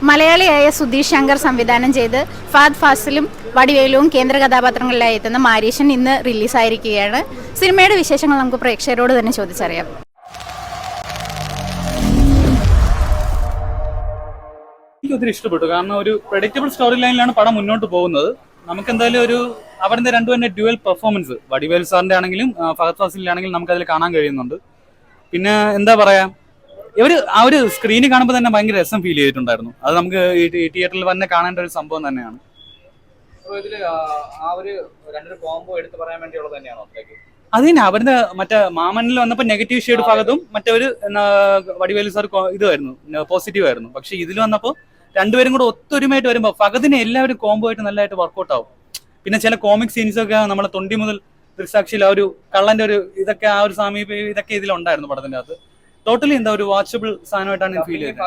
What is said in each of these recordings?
മലയാളിയായ സുധീഷ് ശങ്കർ സംവിധാനം ചെയ്ത് ഫഹദ് ഫാസിലും വടിവേലുവും കേന്ദ്ര കഥാപാത്രങ്ങളിലായി എത്തുന്ന മാരീഷൻ ഇന്ന് റിലീസായിരിക്കുകയാണ്. സിനിമയുടെ വിശേഷങ്ങൾ നമുക്ക് പ്രേക്ഷകരോട് തന്നെ ചോദിച്ചറിയാം. എനിക്ക് ഒത്തിരി ഇഷ്ടപ്പെട്ടു. കാരണം ഒരു പ്രെഡിക്റ്റബിൾ സ്റ്റോറി ലൈനിലാണ് പടം മുന്നോട്ട് പോകുന്നത്. നമുക്ക് എന്തായാലും ഒരു അവരുടെ രണ്ടുപേരുടെ ഡ്യുവൽ പെർഫോമൻസ് വടിവേൽ സാറിന്റെ ആണെങ്കിലും ഫഹദ് ഫാസിലിന്റെ ആണെങ്കിലും നമുക്ക് അതിൽ കാണാൻ കഴിയുന്നുണ്ട്. പിന്നെ എന്താ പറയാ, ആ ഒരു സ്ക്രീനിൽ കാണുമ്പോൾ തന്നെ ഭയങ്കര രസം ഫീൽ ചെയ്തിട്ടുണ്ടായിരുന്നു. അത് നമുക്ക് ഈ തിയേറ്ററിൽ തന്നെ കാണേണ്ട ഒരു സംഭവം തന്നെയാണ്. അത് തന്നെ അവരുടെ മറ്റേ മാമനിൽ വന്നപ്പോൾ നെഗറ്റീവ് ഷെയ്ഡ് ഭാഗത്തും മറ്റൊരു വടിവേലു സാർ ഇതായിരുന്നു, പോസിറ്റീവ് ആയിരുന്നു. പക്ഷെ ഇതിൽ വന്നപ്പോൾ രണ്ടുപേരും കൂടെ ഒത്തൊരുമയായിട്ട് വരുമ്പോൾ ഫഹദിനെ എല്ലാവരും കോംബോ ആയിട്ട് നല്ലതായിട്ട് വർക്കൗട്ട് ആവും. പിന്നെ ചില കോമിക് സീൻസ് ഒക്കെ നമ്മളെ തൊണ്ടി മുതൽ ദൃസാക്ഷിയിൽ ആ ഒരു കള്ളന്റെ ഒരു ഇതൊക്കെ ആ ഒരു സാമീപ്യം ഇതൊക്കെ ഇതിലുണ്ടായിരുന്നു പടത്തിന്റെ അകത്ത്. ടോട്ടലി എന്താ ഒരു വാച്ചബിൾ സാധനമായിട്ടാണ് ഫീൽ ചെയ്തത്.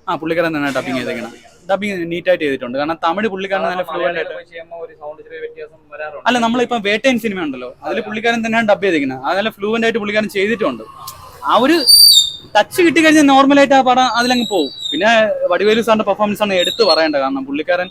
ആ പുള്ളിക്കാരൻ തന്നെ ഡബിങ് ചെയ്തേക്കണം. ഡബിങ് നീറ്റായിട്ട് ചെയ്തിട്ടുണ്ട്. കാരണം തമിഴ് പുള്ളിക്കാരൻ നല്ല ഫ്ലുവന്റ് ആയിട്ട്. അല്ല, നമ്മളിപ്പോ വേട്ടയൻ സിനിമ ഉണ്ടല്ലോ, അതിൽ പുള്ളിക്കാരൻ തന്നെയാണ് ഡബ് ചെയ്തിരിക്കുന്നത്. അത് നല്ല ഫ്ലുവന്റ് ആയിട്ട് പുള്ളിക്കാരൻ ചെയ്തിട്ടുണ്ട്. ആ ഒരു ടച്ച് കിട്ടിക്കഴിഞ്ഞാൽ നോർമലായിട്ട് ആ പടം അതിലങ്ങ് പോകും. പിന്നെ വടിവേലു സാറിന്റെ പെർഫോമൻസ് ആണ് എടുത്തു പറയേണ്ടത്. കാരണം പുള്ളിക്കാരൻ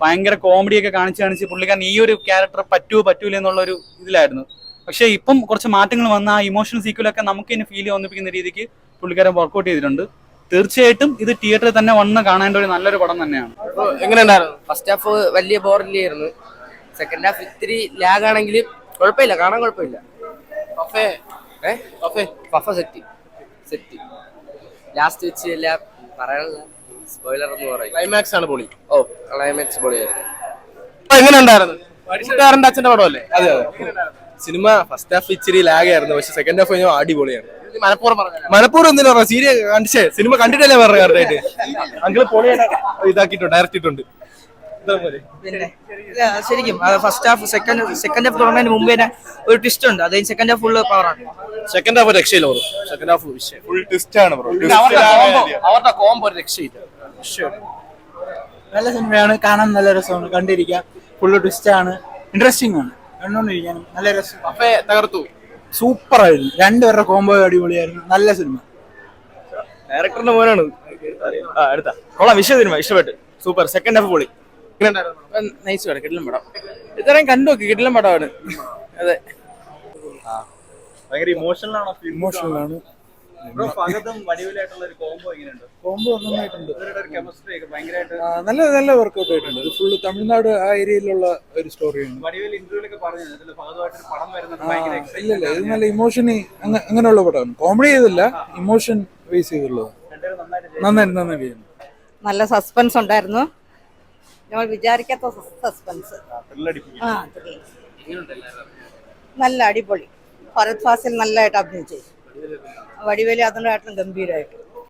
ഭയങ്കര കോമഡിയൊക്കെ കാണിച്ച് പുള്ളിക്കാരൻ ഈ ഒരു ക്യാരക്ടർ പറ്റൂല എന്നുള്ള ഒരു ഇതിലായിരുന്നു. പക്ഷെ ഇപ്പം കുറച്ച് മാറ്റങ്ങൾ വന്ന ആ ഇമോഷണൽ സീക്വലൊക്കെ നമുക്ക് തന്നെ ഫീൽ തോന്നിപ്പിക്കുന്ന രീതിക്ക് പുള്ളിക്കാരൻ വർക്ക്ഔട്ട് ചെയ്തിട്ടുണ്ട്. തീർച്ചയായിട്ടും ഇത് തിയേറ്ററിൽ തന്നെ വന്ന് കാണേണ്ട ഒരു നല്ലൊരു പടം തന്നെയാണ്. എങ്ങനെയുണ്ടായിരുന്നു? ഫസ്റ്റ് ഹാഫ് വലിയ ബോറില്ലായിരുന്നു. സെക്കൻഡ് ഹാഫ് ഇത്തിരി ലാഗ് ആണെങ്കിൽ കുഴപ്പമില്ല, കാണാൻ കുഴപ്പമില്ല. സെറ്റ് ലാസ്റ്റ് വെച്ച് എല്ലാം പറയാനുള്ള സ്പോയിലർ എന്ന് പറയും. ക്ലൈമാക്സ് ആണ് പൊളി. ക്ലൈമാക്സ് പൊളിയായിരുന്നു. എങ്ങനെയുണ്ടായിരുന്നു? കൂട്ടുകാരന്റെ അച്ഛന്റെ പടമല്ലേ? അതെ. സിനിമ ഫസ്റ്റ് ഹാഫ് ഇച്ചിരി ലാഗ് ആയിരുന്നു, പക്ഷെ സെക്കൻഡ് ഹാഫ് കഴിഞ്ഞാൽ അടിപൊളിയാണ്. മനപ്പൂർവ്വം എന്തിനാ പറഞ്ഞ സീരിയസ് കണ്ടിച്ചേ സിനിമ കണ്ടിട്ടല്ലേ പറഞ്ഞ കറക്റ്റായിട്ട്. അങ്കിള് പൊളിയായിട്ട് ഇതാക്കിയിട്ടുണ്ട്, ഡയറക്റ്റ് ചെയ്തിട്ടുണ്ട്. ശരിക്കും ഫസ്റ്റ് ഹാഫ് സെക്കൻഡ് ഹാഫ് തുടങ്ങുന്നതിന് മുമ്പ് തന്നെ ഒരു ട്വിസ്റ്റ് ഉണ്ട്. അത് സെക്കൻഡ് ഹാഫ് ഫുള്ള് പവറാണ്. സെക്കൻഡ് ഹാഫ് രക്ഷയില്ല bro. Second half full twist ആണ് ബ്രോ. അവരുടെ കോംബോ രക്ഷയില്ല. നല്ല സിനിമയാണ്, കാണാൻ നല്ല രസമാണ്, കണ്ടിരിക്കാം. ഫുള്ള് ട്വിസ്റ്റ് ആണ്, ഇൻട്രസ്റ്റിംഗ് ആണ്, കണ്ടോണ്ടിരിക്കാനും നല്ല രസം. തകർത്തു, സൂപ്പർ ആയിരുന്നു. രണ്ടുപേരുടെ കോംബോ അടിപൊളിയായിരുന്നു. നല്ല സിനിമ. ഡയറക്ടറിന്റെ മോനാണ് അടുത്ത കൊള്ളാം. വിഷയ സിനിമ ഇഷ്ടപ്പെട്ടു, സൂപ്പർ. സെക്കൻഡ് ഹാഫ് പൊളി. നൈസ് പടം, കിടിലൻ പടം. ഇത്രയും കണ്ടു നോക്കി, കിടിലൻ പടമാണ്. അതെ, ഭയങ്കര ഇമോഷണൽ ആണ്. കോംബോ നന്നായിട്ടുണ്ട്. നല്ല വർക്കൗട്ട് ആയിട്ടുണ്ട്. ഇത് ഫുള്ള് തമിഴ്നാട് ആ ഏരിയയിലുള്ള ഒരു സ്റ്റോറിയാണ്. ഇല്ല, ഇത് നല്ല ഇമോഷന് അങ്ങനെയുള്ള പടമാണ്. കോമഡി ചെയ്തില്ല, ഇമോഷൻ ബേസ് ചെയ്തുള്ളത്. നന്നായിട്ട് നല്ല സസ്പെൻസ് ഉണ്ടായിരുന്നു. നമ്മൾ വിചാരിക്കാത്ത സസ്പെൻസ്. നല്ല അടിപൊളി. ഫഹദ് ഫാസിൽ നല്ലതായിട്ട് അഭിനയിച്ചു. വടിവേലി അതിനായിട്ടും ഗംഭീരമായിട്ട്.